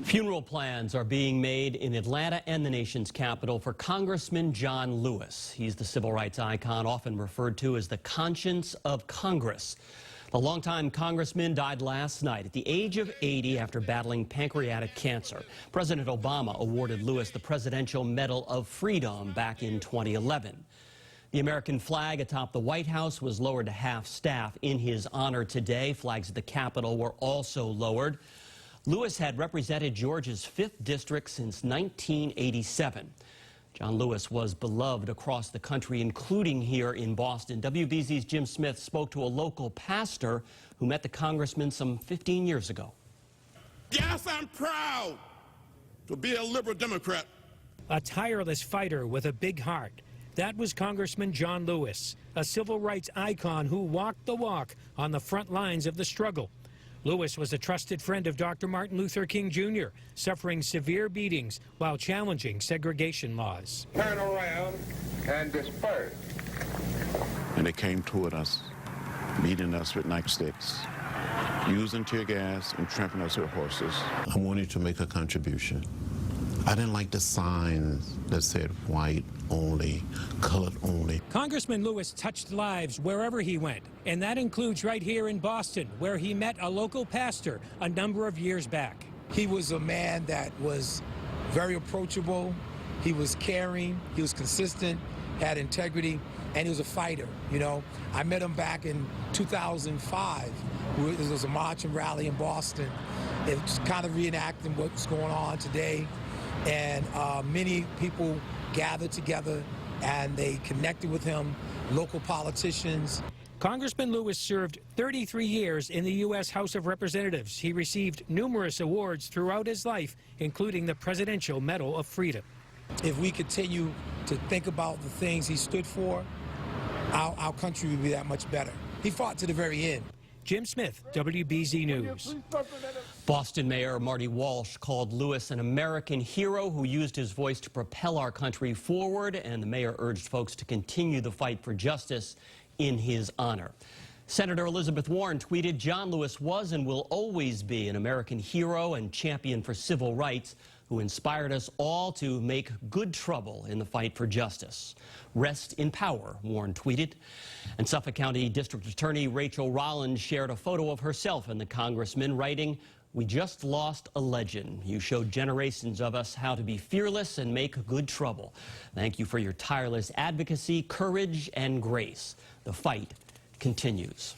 Funeral plans are being made in Atlanta and the nation's capital for Congressman John Lewis. He's the civil rights icon often referred to as the conscience of Congress. The longtime congressman died last night at the age of 80 after battling pancreatic cancer. President Obama awarded Lewis the Presidential Medal of Freedom back in 2011. The American flag atop the White House was lowered to half-staff in his honor today. Flags at the Capitol were also lowered. Lewis had represented Georgia's 5th district since 1987. John Lewis was beloved across the country, including here in Boston. WBZ's Jim Smith spoke to a local pastor who met the congressman some 15 years ago. Yes, I'm proud to be a liberal Democrat. A tireless fighter with a big heart. That was Congressman John Lewis, a civil rights icon who walked the walk on the front lines of the struggle. Lewis was a trusted friend of Dr. Martin Luther King Jr., suffering severe beatings while challenging segregation laws. Turn around and disperse. And they came toward us, beating us with nightsticks, using tear gas and trampling us with horses. I wanted to make a contribution. I didn't like the signs that said white only, colored only. Congressman Lewis touched lives wherever he went, and that includes right here in Boston, where he met a local pastor a number of years back. He was a man that was very approachable, he was caring, he was consistent, had integrity, and he was a fighter, you know. I met him back in 2005. There was a march and rally in Boston. It was kind of reenacting what's going on today. And many people gathered together and they connected with him, local politicians. Congressman Lewis served 33 years in the U.S. House of Representatives. He received numerous awards throughout his life, including the Presidential Medal of Freedom. If we continue to think about the things he stood for, our country would be that much better. He fought to the very end. Jim Smith, WBZ News. Boston Mayor Marty Walsh called Lewis an American hero who used his voice to propel our country forward, and the mayor urged folks to continue the fight for justice in his honor. Senator Elizabeth Warren tweeted, "John Lewis was and will always be an American hero and champion for civil rights who inspired us all to make good trouble in the fight for justice. Rest in power," Warren tweeted. And Suffolk County District Attorney Rachel Rollins shared a photo of herself and the congressman, writing, "We just lost a legend. You showed generations of us how to be fearless and make good trouble. Thank you for your tireless advocacy, courage, and grace. The fight continues."